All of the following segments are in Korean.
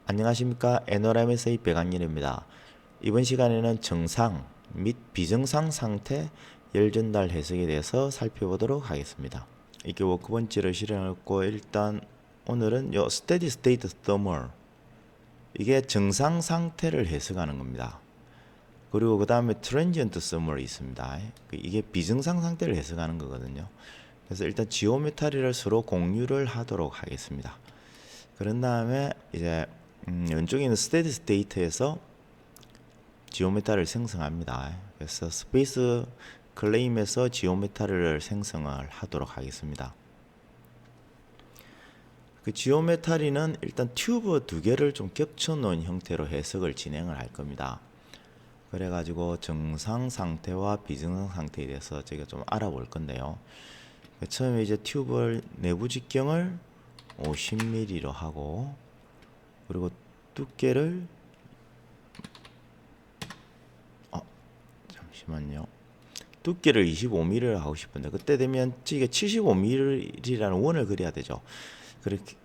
안녕하십니까. NORMSA 백악연입니다. 이번 시간에는 정상 및 비정상 상태 열 전달 해석에 대해서 살펴보도록 하겠습니다. 이게 워크번치를 실행했고, 일단 오늘은 요 steady state thermal, 이게 정상 상태를 해석하는 겁니다. 그리고 그 다음에 transient thermal이 있습니다. 이게 비정상 상태를 해석하는 거거든요. 그래서 일단 지오메트리를 서로 공유를 하도록 하겠습니다. 그런 다음에 이제 왼쪽에 있는 스테디 스테이트에서 지오메타를 생성합니다. 그래서 스페이스 클레임에서 지오메타를 생성을 하도록 하겠습니다. 그 지오메타리는 일단 튜브 두 개를 좀 겹쳐 놓은 형태로 해석을 진행을 할 겁니다. 그래가지고 정상 상태와 비정상 상태에 대해서 제가 좀 알아볼 건데요. 처음에 이제 튜브 내부 직경을 50mm로 하고, 그리고 두께를 잠시만요. 두께를 25mm를 하고 싶은데, 그때 되면 저희가 75mm라는 원을 그려야 되죠.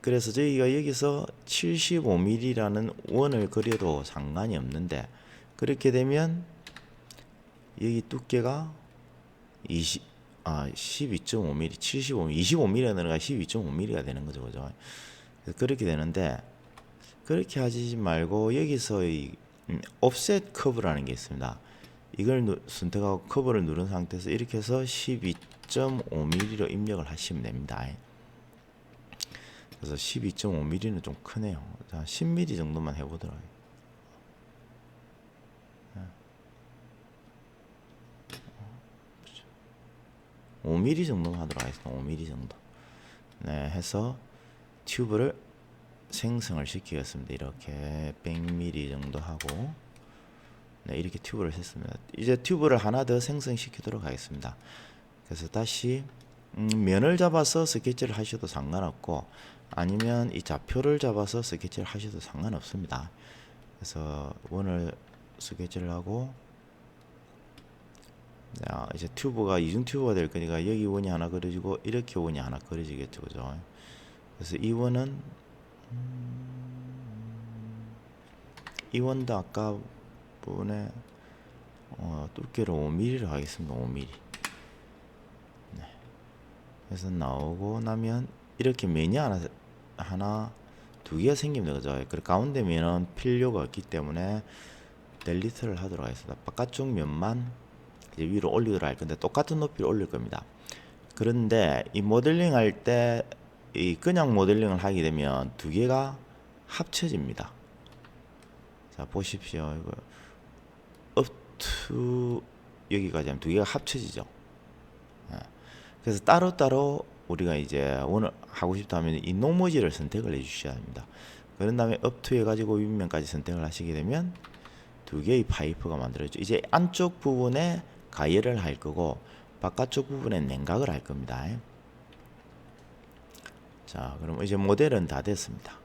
그래서 저희가 여기서 75mm라는 원을 그려도 상관이 없는데, 그렇게 되면 여기 두께가 12.5mm, 75mm, 25mm가 들어가 12.5mm가 되는 거죠, 그죠? 그렇게 되는데, 그렇게 하지 말고 여기서 이 offset 커브라는 게 있습니다. 이걸 선택하고 커브를 누른 상태에서 이렇게 해서 12.5mm로 입력을 하시면 됩니다. 그래서 12.5mm는 좀 크네요. 자, 10mm 정도만 해보도록 하겠습니다. 5mm 정도만 하도록 하겠습니다. 5mm 정도. 네, 해서 튜브를 생성을 시키겠습니다. 이렇게 100mm 정도 하고, 네, 이렇게 튜브를 했습니다. 이제 튜브를 하나 더 생성시키도록 하겠습니다. 그래서 다시 면을 잡아서 스케치를 하셔도 상관없고, 아니면 이 좌표를 잡아서 스케치를 하셔도 상관없습니다. 그래서 원을 스케치를 하고, 자, 이제 튜브가 이중 튜브가 될 거니까 여기 원이 하나 그려지고 이렇게 원이 하나 그려지겠죠, 그죠? 그래서 이 원은 이 원도 아까 부분에 두께를 5mm로 하겠습니다. 5mm. 네. 그래서 나오고 나면 이렇게 면이 하나 두 개가 생깁니다, 그죠? 그 가운데 면은 필요가 없기 때문에 델리트를 하도록 하겠습니다. 바깥쪽 면만 이제 위로 올리도록 할 건데, 똑같은 높이로 올릴 겁니다. 그런데 이 모델링 할 때 이 그냥 모델링을 하게 되면 두 개가 합쳐집니다. 자, 보십시오. 이거 up to 여기까지 하면 두 개가 합쳐지죠. 그래서 따로따로 우리가 이제 오늘 하고 싶다면 이 노머지를 선택을 해 주셔야 합니다. 그런 다음에 up to 해가지고 윗면까지 선택을 하시게 되면 두 개의 파이프가 만들어지죠. 이제 안쪽 부분에 가열을 할 거고, 바깥쪽 부분에 냉각을 할 겁니다. 자, 그럼 이제 모델은 다 됐습니다.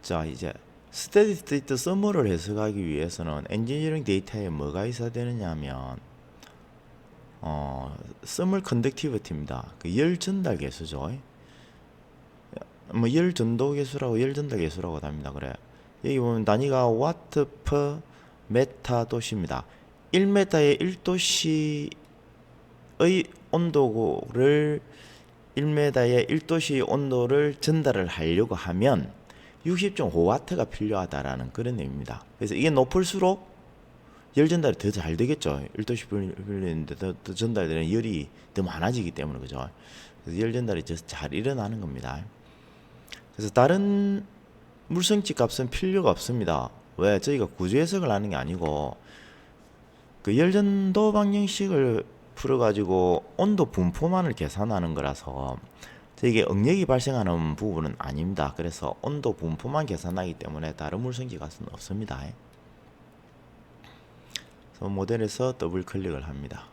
자, 이제 스테디 스테이트 서머를 해석하기 위해서는 엔지니어링 데이터에 뭐가 있어야 되느냐 하면 서멀 컨덕티비티입니다. 그 열 전달 계수죠. 뭐 열 전도 계수라고 열 전달 계수라고 합니다. 그래. 여기 보면 단위가 와트 퍼 메타 도시입니다. 1m에 1도씨의 온도를 1m에 1도씨 온도를 전달을 하려고 하면 60.5W가 필요하다라는 그런 의미입니다. 그래서 이게 높을수록 열 전달이 더 잘 되겠죠. 1도씨 불리는데 더 전달되는 열이 더 많아지기 때문에, 그죠? 그래서 열 전달이 더 잘 일어나는 겁니다. 그래서 다른 물성치 값은 필요가 없습니다. 왜? 저희가 구조 해석을 하는 게 아니고 그 열전도 방정식을 풀어가지고 온도 분포만을 계산하는 거라서 저에게 응력이 발생하는 부분은 아닙니다. 그래서 온도 분포만 계산하기 때문에 다른 물성지 값은 없습니다. 그래서 모델에서 더블 클릭을 합니다.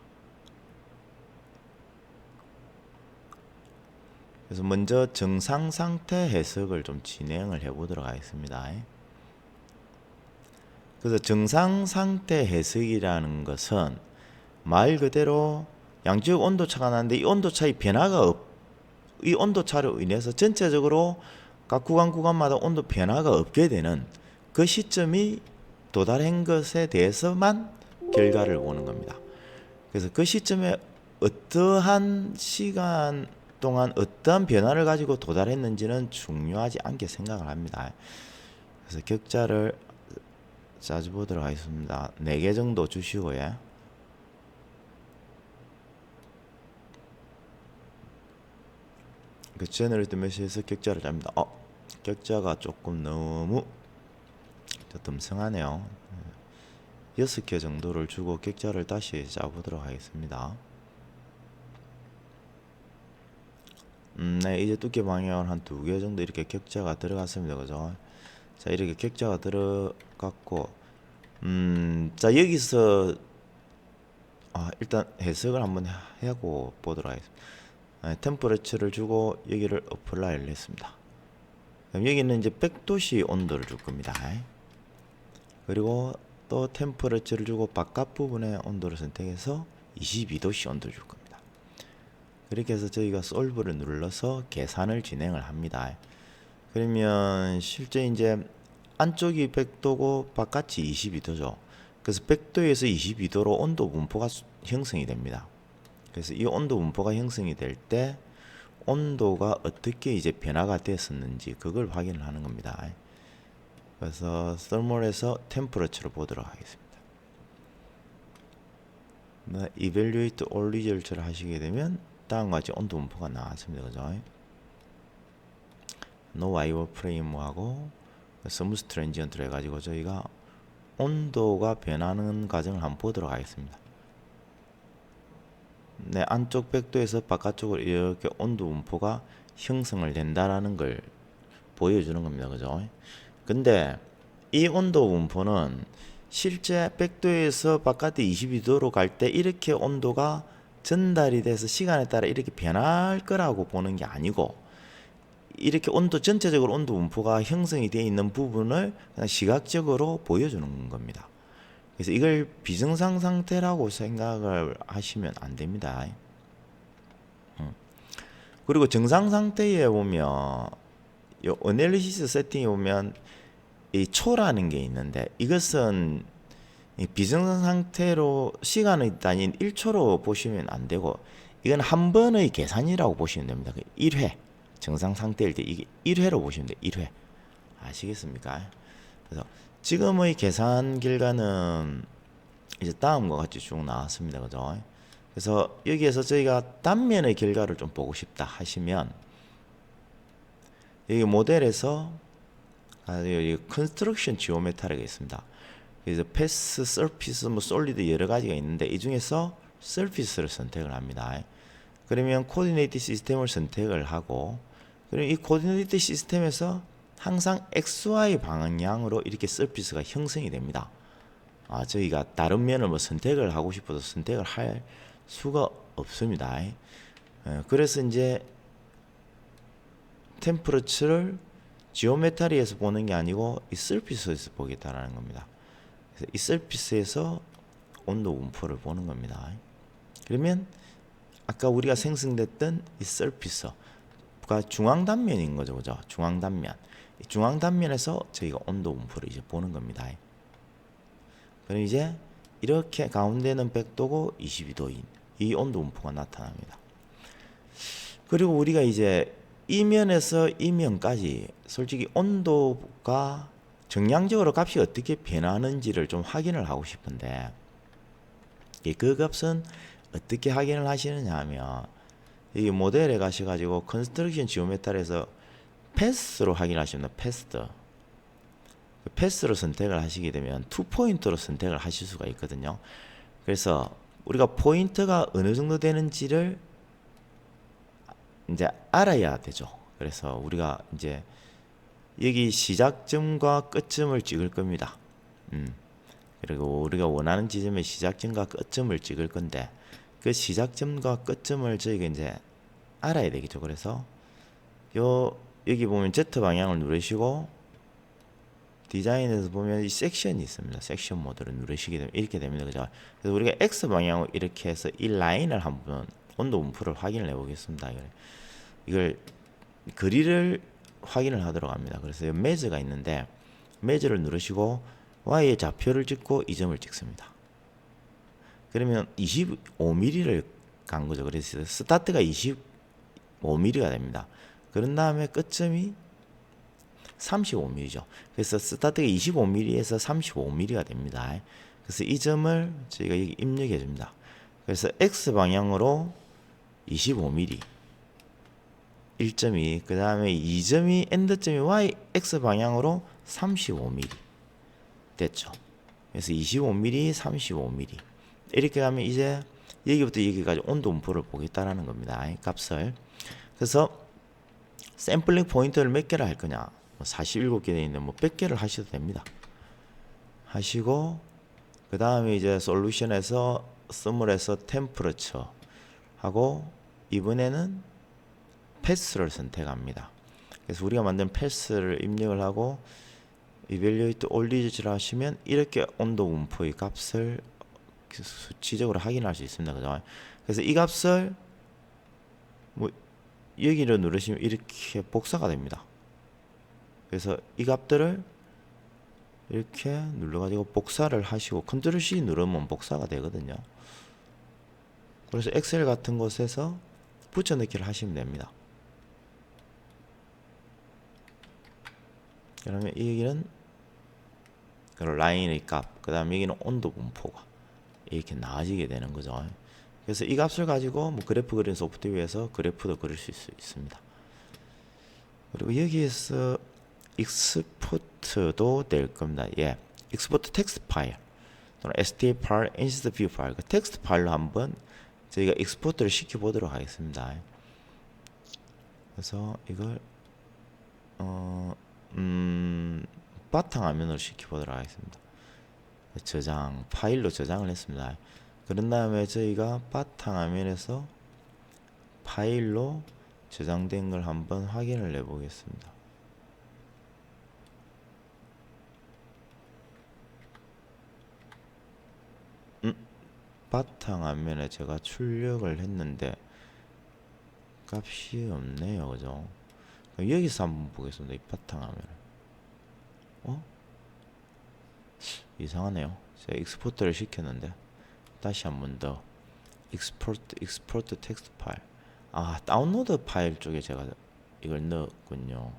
그래서 먼저 정상 상태 해석을 좀 진행을 해 보도록 하겠습니다. 그래서 정상 상태 해석이라는 것은 말 그대로 양쪽 온도 차가 나는데 이 온도 차의 변화가 이 온도 차로 인해서 전체적으로 각 구간마다 온도 변화가 없게 되는 그 시점이 도달한 것에 대해서만 결과를 보는 겁니다. 그래서 그 시점에 어떠한 시간 동안 어떠한 변화를 가지고 도달했는지는 중요하지 않게 생각을 합니다. 그래서 격자를 자주 보도록 하겠습니다. 4개 정도 주시고요. 그 제너레이트 메시지에서 격자를 잡니다. 격자가 조금 너무 듬성하네요. 6개 정도를 주고 격자를 다시 짜보도록 하겠습니다. 네, 이제 두께 방향을 한 2개 정도 이렇게 격자가 들어갔습니다. 그죠? 자, 이렇게 격자가 들어갔고, 자, 여기서, 일단 해석을 한번 하고 보도록 하겠습니다. 템퍼러처를 주고 여기를 어플라이를 했습니다. 그럼 여기는 이제 100도씨 온도를 줄 겁니다. 그리고 또 템퍼러처를 주고 바깥 부분의 온도를 선택해서 22도씨 온도를 줄 겁니다. 그렇게 해서 저희가 솔브를 눌러서 계산을 진행을 합니다. 그러면 실제 이제 안쪽이 100도고 바깥이 22도죠. 그래서 100도에서 22도로 온도 분포가 형성이 됩니다. 그래서 이 온도 분포가 형성이 될 때 온도가 어떻게 이제 변화가 됐었는지 그걸 확인을 하는 겁니다. 그래서 thermal에서 temperature를 보도록 하겠습니다. evaluate all results를 하시게 되면 다음과 같이 온도 분포가 나왔습니다. 그죠? no wireframe하고 smooth transient를 해가지고 저희가 온도가 변하는 과정을 한번 보도록 하겠습니다. 네, 안쪽 100도에서 바깥쪽으로 이렇게 온도 분포가 형성을 된다라는 걸 보여주는 겁니다. 그죠? 근데 이 온도 분포는 실제 100도에서 바깥에 22도로 갈 때 이렇게 온도가 전달이 돼서 시간에 따라 이렇게 변할 거라고 보는 게 아니고, 이렇게 온도 전체적으로 온도 분포가 형성이 되어 있는 부분을 그냥 시각적으로 보여주는 겁니다. 그래서 이걸 비정상 상태라고 생각을 하시면 안 됩니다. 그리고 정상 상태에 보면 이 어널리시스 세팅에 보면 이 초라는 게 있는데, 이것은 이 비정상 상태로 시간의 단위인 1초로 보시면 안 되고, 이건 한 번의 계산이라고 보시면 됩니다. 1회 정상 상태일 때 이게 1회로 보시면 돼요. 1회. 아시겠습니까? 그래서 지금의 계산 결과는 이제 다음과 같이 쭉 나왔습니다. 그죠? 그래서 여기에서 저희가 단면의 결과를 좀 보고 싶다 하시면, 여기 모델에서 여기 컨스트럭션 지오메트리가 있습니다. 그래서 패스, 서피스, 솔리드 여러 가지가 있는데 이 중에서 서피스를 선택을 합니다. 그러면 코디네이트 시스템을 선택을 하고, 그리고 이 코디네이트 시스템에서 항상 XY 방향으로 이렇게 서피스가 형성이 됩니다. 저희가 다른 면을 선택을 하고 싶어도 선택을 할 수가 없습니다. 그래서 이제 템퍼러처를 지오메트리에서 보는 게 아니고 이 서피스에서 보겠다라는 겁니다. 그래서 이 서피스에서 온도 분포를 보는 겁니다. 그러면 아까 우리가 생성됐던 이 서피스가 중앙 단면인 거죠, 그죠? 중앙 단면. 이 중앙 단면에서 저희가 온도 분포를 이제 보는 겁니다. 그럼 이제 이렇게 가운데는 100도고 22도인 이 온도 분포가 나타납니다. 그리고 우리가 이제 이 면에서 이 면까지 솔직히 온도가 정량적으로 값이 어떻게 변하는지를 좀 확인을 하고 싶은데, 그 값은 어떻게 확인을 하시느냐 하면, 이 모델에 가셔가지고 컨스트럭션 지오메트리에서 패스로 확인하시면 패스트. 패스로 선택을 하시게 되면 투 포인트로 선택을 하실 수가 있거든요. 그래서 우리가 포인트가 어느 정도 되는지를 이제 알아야 되죠. 그래서 우리가 이제 여기 시작점과 끝점을 찍을 겁니다. 그리고 우리가 원하는 지점의 시작점과 끝점을 찍을 건데, 그 시작점과 끝점을 저희가 이제 알아야 되겠죠. 그래서 여기 보면 Z 방향을 누르시고 디자인에서 보면 이 섹션이 있습니다. 섹션 모드를 누르시게 되면 이렇게 됩니다. 그죠? 그래서 우리가 X 방향으로 이렇게 해서 이 라인을 한번 온도 분포를 확인을 해 보겠습니다. 이걸 거리를 확인을 하도록 합니다. 그래서 매저가 있는데 매저를 누르시고 Y의 좌표를 찍고 이 점을 찍습니다. 그러면 25mm를 간 거죠. 그래서 스타트가 25mm가 됩니다. 그런 다음에 끝점이 35mm죠. 그래서 스타트가 25mm에서 35mm가 됩니다. 그래서 이 점을 저희가 여기 입력해 줍니다. 그래서 X 방향으로 25mm 1점이, 그 다음에 2점이 엔드점이 Y X 방향으로 35mm 됐죠. 그래서 25mm 35mm 이렇게 가면 이제 여기부터 여기까지 온도 분포를 보겠다라는 겁니다. 값을. 그래서 샘플링 포인트를 몇 개를 할 거냐, 47개 되어 있는데 뭐 100개를 하셔도 됩니다. 하시고 그 다음에 이제 솔루션에서 스몰에서 템퍼러처 하고 이번에는 패스를 선택합니다. 그래서 우리가 만든 패스를 입력을 하고 이밸류에이트 올리지를 하시면 이렇게 온도 분포의 값을 수치적으로 확인할 수 있습니다. 그죠? 그래서 이 값을 뭐 여기를 누르시면 이렇게 복사가 됩니다. 그래서 이 값들을 이렇게 눌러가지고 복사를 하시고 컨트롤 C 누르면 복사가 되거든요. 그래서 엑셀 같은 곳에서 붙여넣기를 하시면 됩니다. 그러면 여기는 라인의 값, 그 다음에 여기는 온도 분포가 이렇게 나아지게 되는 거죠. 그래서 이 값을 가지고 뭐 그래프 그리는 소프트웨어에서 그래프도 그릴 수 있습니다. 그리고 여기에서 익스포트도 될 겁니다. 예, 익스포트 텍스트 파일 또는 STA 파일, 인스트 뷰 파일, 그 텍스트 파일로 한번 저희가 익스포트를 시켜 보도록 하겠습니다. 그래서 이걸 바탕화면으로 시켜 보도록 하겠습니다. 저장 파일로 저장을 했습니다. 그런 다음에 저희가 바탕화면에서 파일로 저장된 걸 한번 확인을 해 보겠습니다. 바탕화면에 제가 출력을 했는데 값이 없네요. 그죠? 여기서 한번 보겠습니다. 이 바탕화면을. 이상하네요. 제가 익스포트를 시켰는데 다시 한번 더 익스포트 텍스트 파일. 다운로드 파일 쪽에 제가 이걸 넣었군요.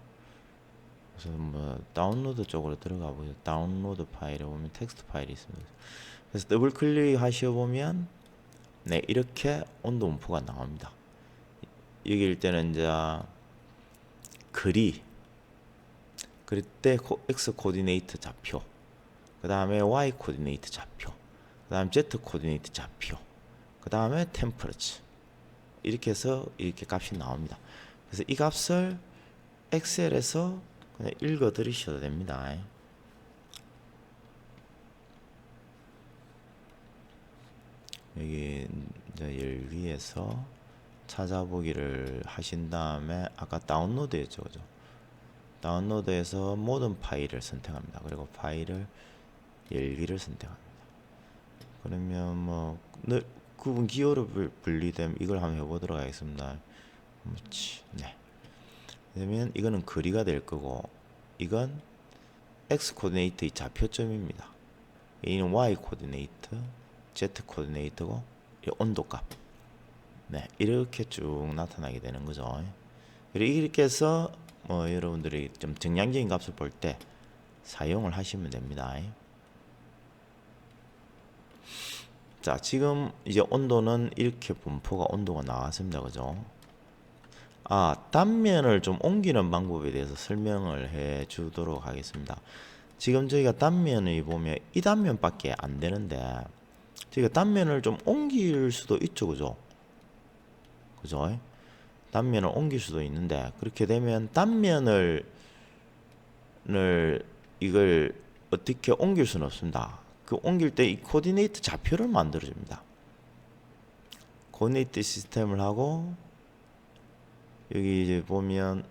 그래서 뭐 다운로드 쪽으로 들어가 보세요. 다운로드 파일에 보면 텍스트 파일이 있습니다. 그래서 더블 클릭 하시어 보면 네, 이렇게 온도 분포가 나옵니다. 여기일 때는 이제 그릴 때 X 코디네이트 좌표, 그 다음에 Y 코디네이트 좌표, 그 다음 Z 코디네이트 좌표, 그 다음에 템퍼러처 이렇게 해서 이렇게 값이 나옵니다. 그래서 이 값을 엑셀에서 그냥 읽어 들으셔도 됩니다. 여기 이제 열기에서 찾아보기를 하신 다음에 아까 다운로드였죠, 그죠? 다운로드에서 모든 파일을 선택합니다. 그리고 파일을 열기를 선택합니다. 그러면 뭐 구분 기호로 분리되면 이걸 한번 해보도록 하겠습니다. 네. 그러면 이거는 거리가 될 거고 이건 X 코디네이트의 좌표점입니다. 이는 Y 코디네이트, Z 코디네이트고 이 온도값. 네, 이렇게 쭉 나타나게 되는 거죠. 그리고 이렇게 해서 뭐 여러분들이 좀 정량적인 값을 볼 때 사용을 하시면 됩니다. 자, 지금 이제 온도는 이렇게 분포가 온도가 나왔습니다. 그죠? 단면을 좀 옮기는 방법에 대해서 설명을 해 주도록 하겠습니다. 지금 저희가 단면을 보면 이 단면밖에 안 되는데 저희가 단면을 좀 옮길 수도 있죠. 그죠? 그죠? 단면을 옮길 수도 있는데 그렇게 되면 단면을 이걸 어떻게 옮길 수는 없습니다. 그 옮길 때 이 코디네이트 좌표를 만들어 줍니다. 코디네이트 시스템을 하고 여기 이제 보면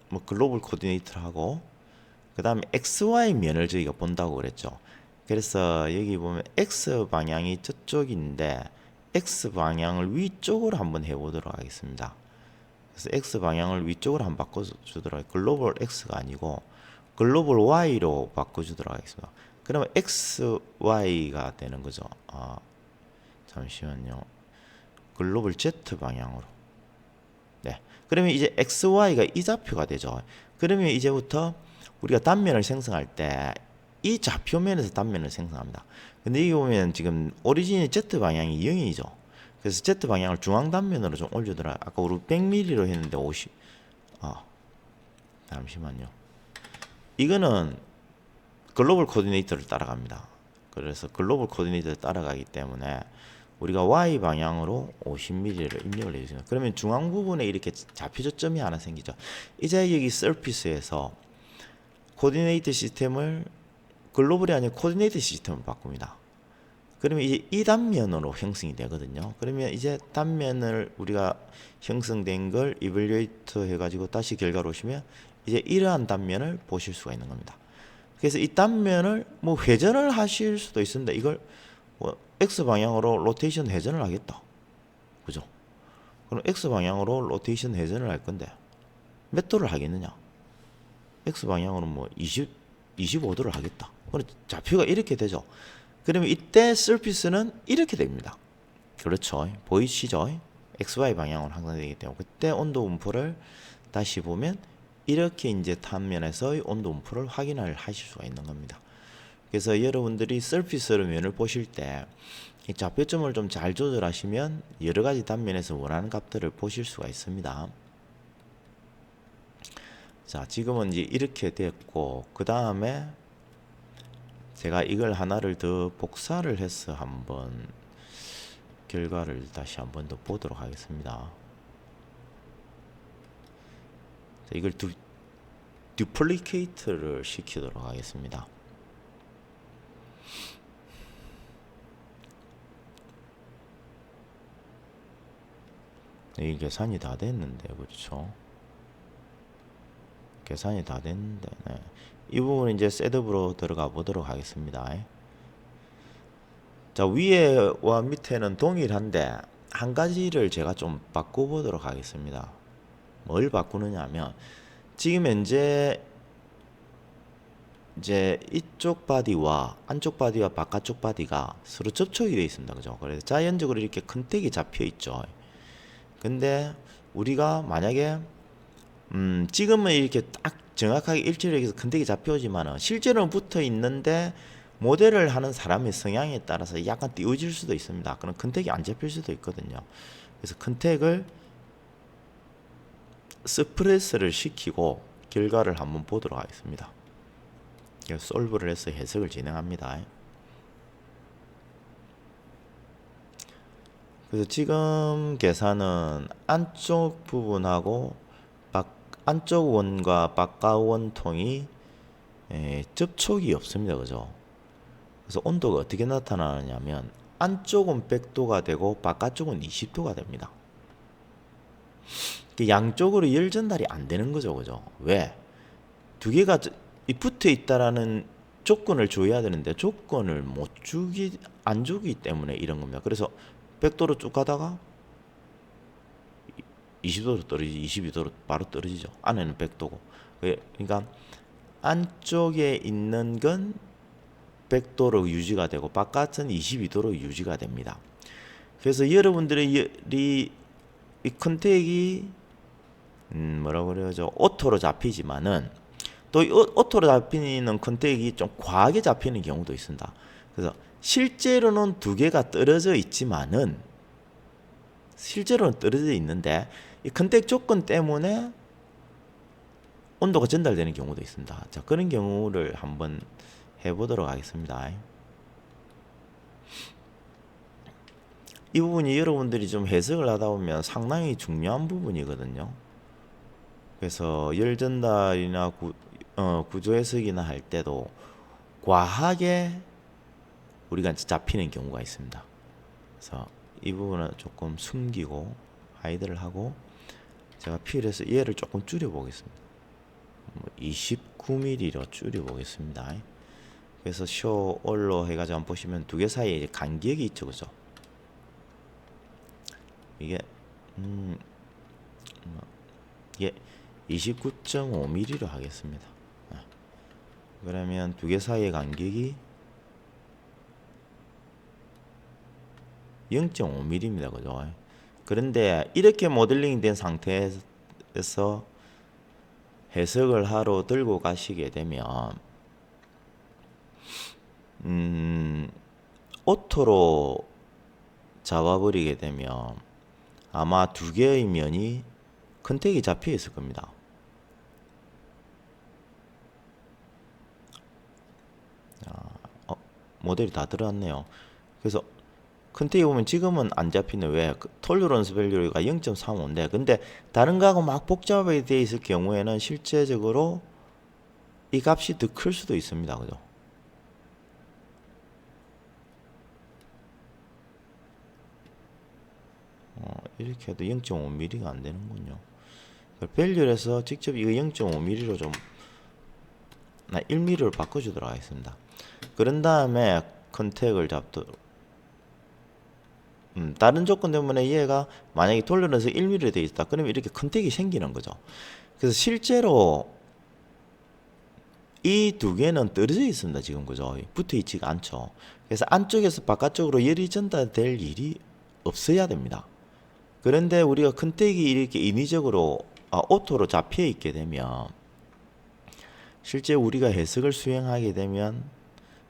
뭐 글로벌 코디네이터를 하고 그 다음에 XY 면을 저희가 본다고 그랬죠. 그래서 여기 보면 X 방향이 저쪽인데 x 방향을 위쪽으로 한번 해보도록 하겠습니다. 그래서 x 방향을 위쪽으로 한번 바꿔주도록 하겠습니다. 글로벌 x가 아니고 글로벌 y로 바꿔주도록 하겠습니다. 그러면 xy가 되는 거죠. 잠시만요. 글로벌 z 방향으로. 네. 그러면 이제 xy가 이 좌표가 되죠. 그러면 이제부터 우리가 단면을 생성할 때 이 좌표면에서 단면을 생성합니다. 근데 여기 보면 지금 오리진이 z 방향이 0이죠. 그래서 z 방향을 중앙 단면으로 좀 올려더라. 아까 우리 100mm로 했는데 50. 잠시만요. 이거는 글로벌 코디네이터를 따라갑니다. 그래서 글로벌 코디네이터를 따라가기 때문에 우리가 y 방향으로 50mm를 입력을 해주세요. 그러면 중앙 부분에 이렇게 좌표 저점이 하나 생기죠. 이제 여기 서피스에서 코디네이터 시스템을 글로벌이 아닌 코디네이터 시스템을 바꿉니다. 그러면 이제 이 단면으로 형성이 되거든요. 그러면 이제 단면을 우리가 형성된 걸 이벌리에이터 해가지고 다시 결과로 오시면 이제 이러한 단면을 보실 수가 있는 겁니다. 그래서 이 단면을 뭐 회전을 하실 수도 있습니다. 이걸 뭐 X 방향으로 로테이션 회전을 하겠다. 그죠? 그럼 X 방향으로 로테이션 회전을 할 건데 몇 도를 하겠느냐? X 방향으로 뭐 25도를 하겠다. 그럼 좌표가 이렇게 되죠. 그러면 이때 서피스는 이렇게 됩니다. 그렇죠. 보이시죠? XY 방향으로 항상 되기 때문에 그때 온도 분포를 다시 보면 이렇게 이제 단면에서의 온도 분포를 확인을 하실 수가 있는 겁니다. 그래서 여러분들이 서피스로 면을 보실 때 이 좌표점을 좀 잘 조절하시면 여러 가지 단면에서 원하는 값들을 보실 수가 있습니다. 자, 지금은 이제 이렇게 됐고, 그 다음에 제가 이걸 하나를 더 복사를 해서 한번 결과를 다시 한번 더 보도록 하겠습니다. 자, 이걸 듀플리케이트를 시키도록 하겠습니다. 이 계산이 다 됐는데, 그렇죠? 계산이 다 됐는데, 네. 이 부분은 이제 셋업으로 들어가 보도록 하겠습니다. 자, 위에와 밑에는 동일한데 한 가지를 제가 좀 바꿔보도록 하겠습니다. 뭘 바꾸느냐 하면 지금 현재 이제 이쪽 바디와 안쪽 바디와 바깥쪽 바디가 서로 접촉이 되어 있습니다. 그죠? 그래서 자연적으로 이렇게 컨택이 잡혀 있죠. 근데 우리가 만약에 지금은 이렇게 딱 정확하게 일치력에서 컨택이 잡혀오지만은 실제로는 붙어 있는데 모델을 하는 사람의 성향에 따라서 약간 띄워질 수도 있습니다. 그럼 컨택이 안 잡힐 수도 있거든요. 그래서 컨택을 스프레스를 시키고 결과를 한번 보도록 하겠습니다. 솔브를 해서 해석을 진행합니다. 그래서 지금 계산은 안쪽 부분하고 안쪽 원과 바깥 원통이 접촉이 없습니다. 그죠? 그래서 온도가 어떻게 나타나느냐면 안쪽은 100도가 되고 바깥쪽은 20도가 됩니다. 양쪽으로 열 전달이 안 되는 거죠. 그죠? 왜? 두 개가 붙어 있다라는 조건을 줘야 되는데 조건을 안 주기 때문에 이런 겁니다. 그래서 100도로 쭉 가다가 20도로 떨어지지, 22도로 바로 떨어지죠. 안에는 100도고. 그러니까 안쪽에 있는 건 100도로 유지가 되고 바깥은 22도로 유지가 됩니다. 그래서 여러분들의 이 컨택이 뭐라고 그래야죠? 오토로 잡히지만은 또 이 오토로 잡히는 컨택이 좀 과하게 잡히는 경우도 있습니다. 그래서 실제로는 두 개가 떨어져 있지만은 실제로는 떨어져 있는데 이 컨택 조건 때문에 온도가 전달되는 경우도 있습니다. 자, 그런 경우를 한번 해보도록 하겠습니다. 이 부분이 여러분들이 좀 해석을 하다 보면 상당히 중요한 부분이거든요. 그래서 열 전달이나 구조 해석이나 할 때도 과하게 우리가 잡히는 경우가 있습니다. 그래서 이 부분은 조금 숨기고 하이드를 하고 제가 필요해서 얘를 조금 줄여 보겠습니다. 29mm로 줄여 보겠습니다. 그래서 쇼 올로 해가지고 한번 보시면 두 개 사이에 간격이 있죠. 그죠? 이게 이게 29.5mm로 하겠습니다. 그러면 두 개 사이의 간격이 0.5mm입니다. 그죠? 그런데 이렇게 모델링 된 상태에서 해석을 하러 들고 가시게 되면 오토로 잡아버리게 되면 아마 두 개의 면이 컨택이 잡혀 있을 겁니다. 모델이 다 들어왔네요. 그래서 컨택이 보면 지금은 안 잡히는 왜? 톨러런스 밸류가 0.35인데 근데 다른 거하고 막 복잡하게 되어 있을 경우에는 실제적으로 이 값이 더 클 수도 있습니다. 그죠? 이렇게 해도 0.5mm가 안 되는군요. 밸류에서 직접 이거 0.5mm로 좀 1mm로 바꿔주도록 하겠습니다. 그런 다음에 컨택을 잡도록 다른 조건 때문에 얘가 만약에 톨러런스 1mm로 되어 있다 그러면 이렇게 컨택이 생기는 거죠. 그래서 실제로 이 두 개는 떨어져 있습니다. 지금 그죠? 붙어 있지가 않죠. 그래서 안쪽에서 바깥쪽으로 열이 전달될 일이 없어야 됩니다. 그런데 우리가 컨택이 이렇게 인위적으로 오토로 잡혀 있게 되면 실제 우리가 해석을 수행하게 되면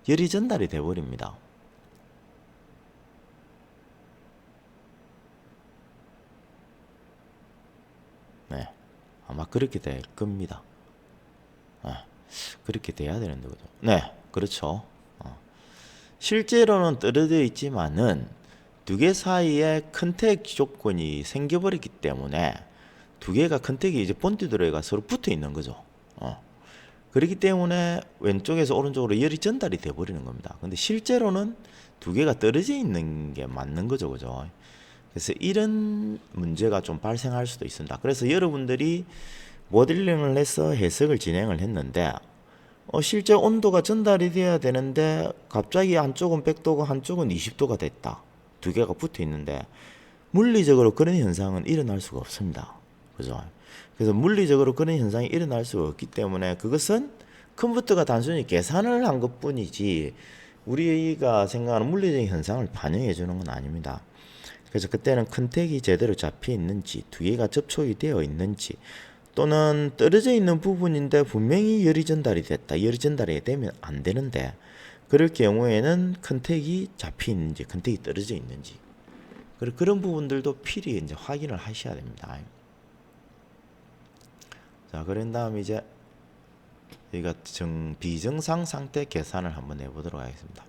열이 전달이 돼 버립니다. 네, 아마 그렇게 될 겁니다. 그렇게 돼야 되는데 그죠? 네, 그렇죠. 실제로는 떨어져 있지만은 두 개 사이에 컨택 조건이 생겨버렸기 때문에 두 개가 컨택이 이제 본드 들어가 서로 붙어 있는 거죠. 그렇기 때문에 왼쪽에서 오른쪽으로 열이 전달이 돼 버리는 겁니다. 근데 실제로는 두 개가 떨어져 있는 게 맞는 거죠, 그죠? 그래서 이런 문제가 좀 발생할 수도 있습니다. 그래서 여러분들이 모델링을 해서 해석을 진행을 했는데 실제 온도가 전달이 돼야 되는데 갑자기 한쪽은 100도가 한쪽은 20도가 됐다. 두 개가 붙어 있는데 물리적으로 그런 현상은 일어날 수가 없습니다. 그죠? 그래서 물리적으로 그런 현상이 일어날 수가 없기 때문에 그것은 컴퓨터가 단순히 계산을 한 것뿐이지 우리가 생각하는 물리적인 현상을 반영해 주는 건 아닙니다. 그래서 그때는 컨택이 제대로 잡혀 있는지 두 개가 접촉이 되어 있는지 또는 떨어져 있는 부분인데 분명히 열이 전달이 됐다. 열이 전달이 되면 안 되는데 그럴 경우에는 컨택이 잡혀 있는지 컨택이 떨어져 있는지 그런 부분들도 필히 이제 확인을 하셔야 됩니다. 자, 그런 다음 이제 여기가 비정상 상태 계산을 한번 해보도록 하겠습니다.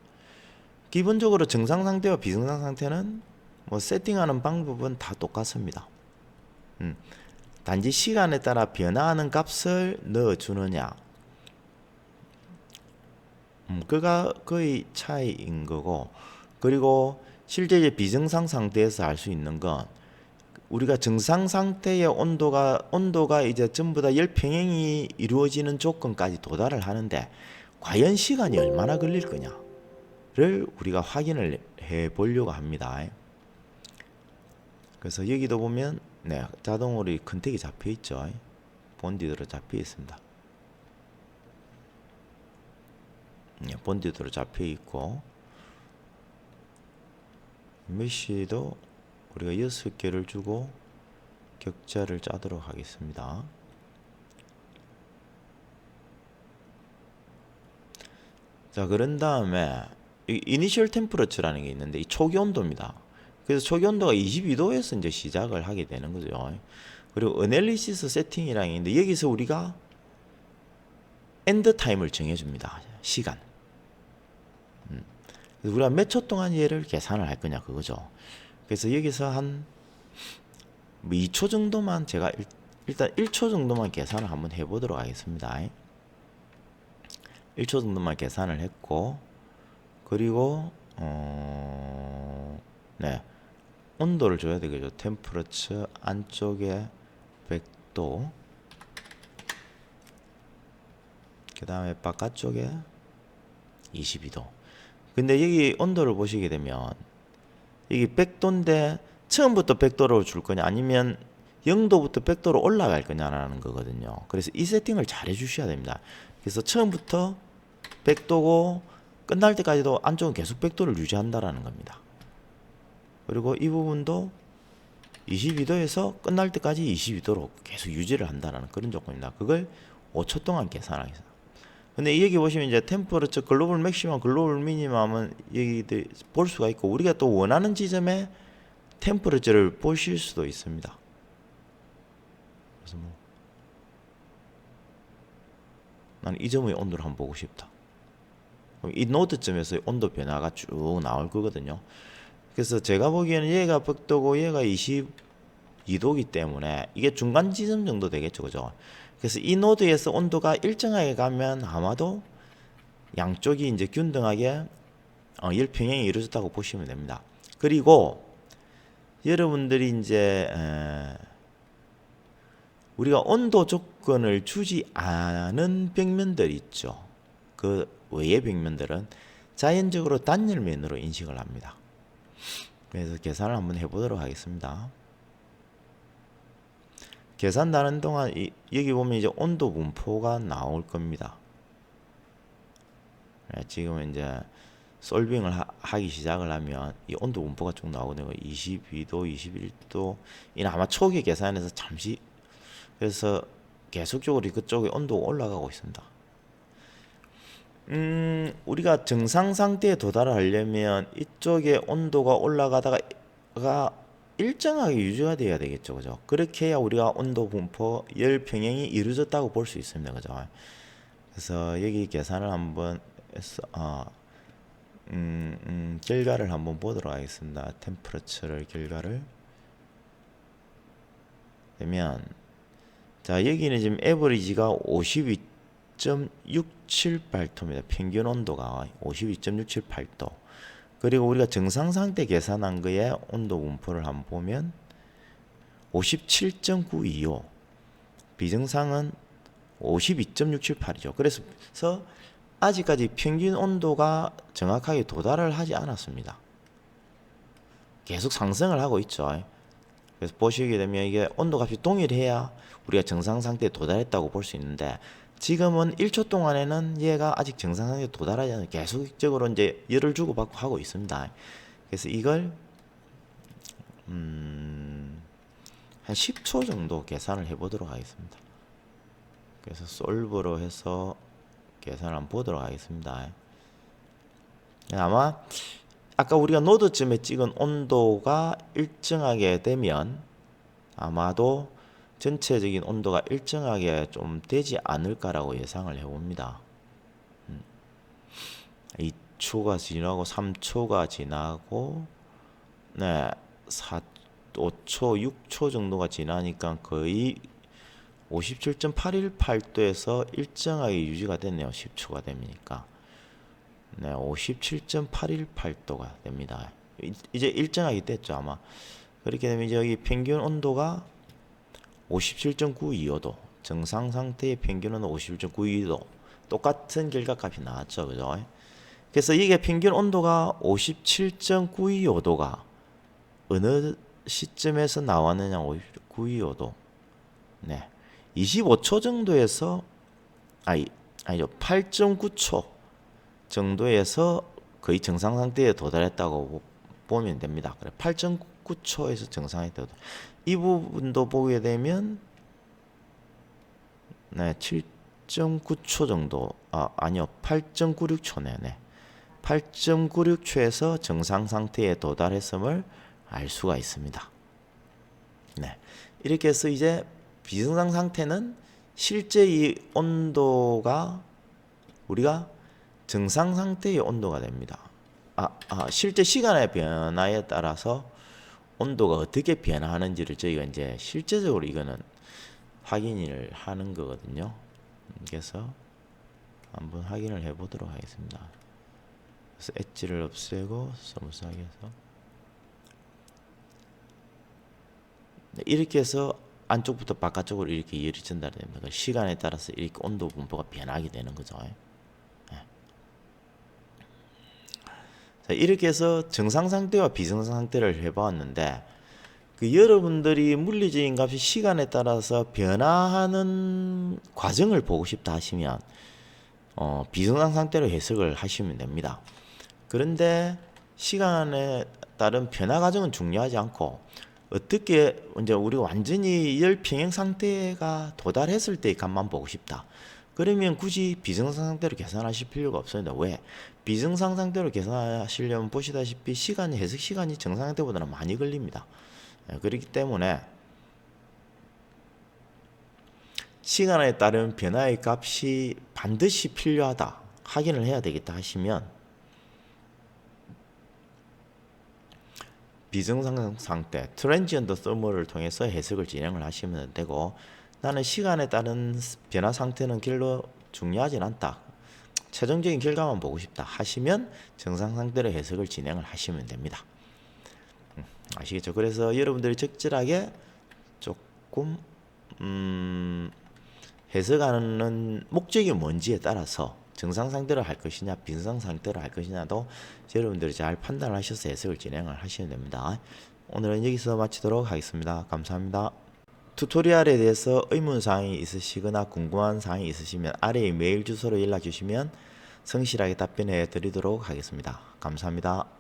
기본적으로 정상 상태와 비정상 상태는 뭐 세팅하는 방법은 다 똑같습니다. 단지 시간에 따라 변화하는 값을 넣어주느냐 그가 거의 차이인 거고 그리고 실제 이제 비정상 상태에서 알 수 있는 건 우리가 정상 상태의 온도가 이제 전부 다 열 평행이 이루어지는 조건까지 도달을 하는데 과연 시간이 얼마나 걸릴 거냐를 우리가 확인을 해 보려고 합니다. 그래서 여기도 보면 네, 자동으로 컨택이 잡혀 있죠. 본디드로 잡혀 있습니다. 네, 본디드로 잡혀 있고 메쉬도 우리가 6개를 주고 격자를 짜도록 하겠습니다. 자, 그런 다음에 이니셜 템퍼러처라는 게 있는데 이 초기 온도입니다. 그래서 초기 온도가 22도에서 이제 시작을 하게 되는 거죠. 그리고 어널리시스 세팅이라는 게 있는데 여기서 우리가 엔드 타임을 정해줍니다. 시간. 우리가 몇 초 동안 얘를 계산을 할 거냐 그거죠. 그래서 여기서 한 2초 정도만 제가 일단 1초 정도만 계산을 한번 해보도록 하겠습니다. 1초 정도만 계산을 했고 그리고 네, 온도를 줘야 되겠죠. 템퍼러처 안쪽에 100도 그 다음에 바깥쪽에 22도. 근데 여기 온도를 보시게 되면 여기 100도인데 처음부터 100도로 줄 거냐 아니면 0도부터 100도로 올라갈 거냐라는 거거든요. 그래서 이 세팅을 잘 해주셔야 됩니다. 그래서 처음부터 100도고 끝날 때까지도 안쪽은 계속 100도를 유지한다라는 겁니다. 그리고 이 부분도 22도에서 끝날 때까지 22도로 계속 유지를 한다는 그런 조건입니다. 그걸 5초 동안 계산하겠습니다. 근데 여기 보시면 이제 템퍼러처 글로벌 맥시멈, 글로벌 미니멈은 여기 볼 수가 있고 우리가 또 원하는 지점에 템퍼러처를 보실 수도 있습니다. 그래서 뭐 나는 이 점의 온도를 한번 보고 싶다. 그럼 이 노드점에서 온도 변화가 쭉 나올 거거든요. 그래서 제가 보기에는 얘가 100도고 얘가 22도기 때문에 이게 중간 지점 정도 되겠죠, 그죠? 그래서 이 노드에서 온도가 일정하게 가면 아마도 양쪽이 이제 균등하게 열 평행이 이루어졌다고 보시면 됩니다. 그리고 여러분들이 이제 우리가 온도 조건을 주지 않은 벽면들 있죠. 그 외의 벽면들은 자연적으로 단열면으로 인식을 합니다. 그래서 계산을 한번 해보도록 하겠습니다. 계산하는 동안 여기 보면 이제 온도 분포가 나올 겁니다. 지금 이제 솔빙을 하기 시작을 하면 이 온도 분포가 쭉 나오거든요. 22도, 21도. 이는 아마 초기 계산에서 잠시 그래서 계속적으로 그쪽에 온도가 올라가고 있습니다. 우리가 정상 상태에 도달을 하려면 이쪽에 온도가 올라가다가 일정하게 유지가 돼야 되겠죠, 그죠? 그렇게 해야 우리가 온도 분포 열 평행이 이루어졌다고 볼 수 있습니다, 그죠? 그래서 여기 계산을 한번 해서 결과를 한번 보도록 하겠습니다. 템퍼러처를 결과를 되면 자 여기는 지금 에버리지가 52.678도입니다. 평균 온도가 52.678도. 그리고 우리가 정상 상태 계산한 거에 온도 분포를 한번 보면 57.925, 비정상은 52.678이죠. 그래서 아직까지 평균 온도가 정확하게 도달을 하지 않았습니다. 계속 상승을 하고 있죠. 그래서 보시게 되면 이게 온도값이 동일해야 우리가 정상 상태에 도달했다고 볼 수 있는데 지금은 1초 동안에는 얘가 아직 정상 상태에 도달하지 않아요. 계속적으로 이제 열을 주고받고 하고 있습니다. 그래서 이걸 한 10초 정도 계산을 해보도록 하겠습니다. 그래서 솔브로 해서 계산을 한번 보도록 하겠습니다. 아마 아까 우리가 노드쯤에 찍은 온도가 일정하게 되면 아마도 전체적인 온도가 일정하게 좀 되지 않을까라고 예상을 해봅니다. 2초가 지나고 3초가 지나고 네 5초, 6초 정도가 지나니까 거의 57.818도에서 일정하게 유지가 됐네요. 10초가 되니까 네 57.818도가 됩니다. 이제 일정하게 됐죠 아마. 그렇게 되면 이제 여기 평균 온도가 57.925도, 정상 상태의 평균은 57.925도. 똑같은 결과값이 나왔죠, 그죠? 그래서 이게 평균 온도가 57.925도가 어느 시점에서 나왔느냐? 57.925도. 네, 25초 정도에서 아니죠, 8.9초 정도에서 거의 정상 상태에 도달했다고 보면 됩니다. 그래, 8.9초에서 정상에 도달. 이 부분도 보게 되면 네, 7.9초 정도 아니요 8.96초네. 네. 8.96초에서 정상 상태에 도달했음을 알 수가 있습니다. 네. 이렇게 해서 이제 비정상 상태는 실제 이 온도가 우리가 정상 상태의 온도가 됩니다. 실제 시간의 변화에 따라서 온도가 어떻게 변화하는지를 저희가 이제 실제적으로 이거는 확인을 하는 거거든요. 그래서 한번 확인을 해 보도록 하겠습니다. 그래서 엣지를 없애고 스무스하게 해서 이렇게 해서 안쪽부터 바깥쪽으로 이렇게 열이 전달됩니다. 시간에 따라서 이렇게 온도 분포가 변하게 되는 거죠. 자, 이렇게 해서 정상 상태와 비정상 상태를 해봤는데 그 여러분들이 물리적인 값이 시간에 따라서 변화하는 과정을 보고 싶다 하시면 비정상 상태로 해석을 하시면 됩니다. 그런데 시간에 따른 변화 과정은 중요하지 않고 어떻게 이제 우리가 완전히 열 평행 상태가 도달했을 때의 값만 보고 싶다. 그러면 굳이 비정상 상태로 계산하실 필요가 없습니다. 왜? 비정상 상태로 계산하시려면 보시다시피 해석 시간이 정상 상태보다는 많이 걸립니다. 그렇기 때문에 시간에 따른 변화의 값이 반드시 필요하다, 확인을 해야 되겠다 하시면 비정상 상태 트랜지언트 서머를 통해서 해석을 진행을 하시면 되고, 나는 시간에 따른 변화 상태는 별로 중요하진 않다, 최종적인 결과만 보고 싶다 하시면 정상 상태로 해석을 진행을 하시면 됩니다. 아시겠죠? 그래서 여러분들이 적절하게 조금 해석하는 목적이 뭔지에 따라서 정상 상태로 할 것이냐 비정상 상태로 할 것이냐도 여러분들이 잘 판단을 하셔서 해석을 진행을 하시면 됩니다. 오늘은 여기서 마치도록 하겠습니다. 감사합니다. 튜토리얼에 대해서 의문사항이 있으시거나 궁금한 사항이 있으시면 아래의 메일 주소로 연락 주시면 성실하게 답변해 드리도록 하겠습니다. 감사합니다.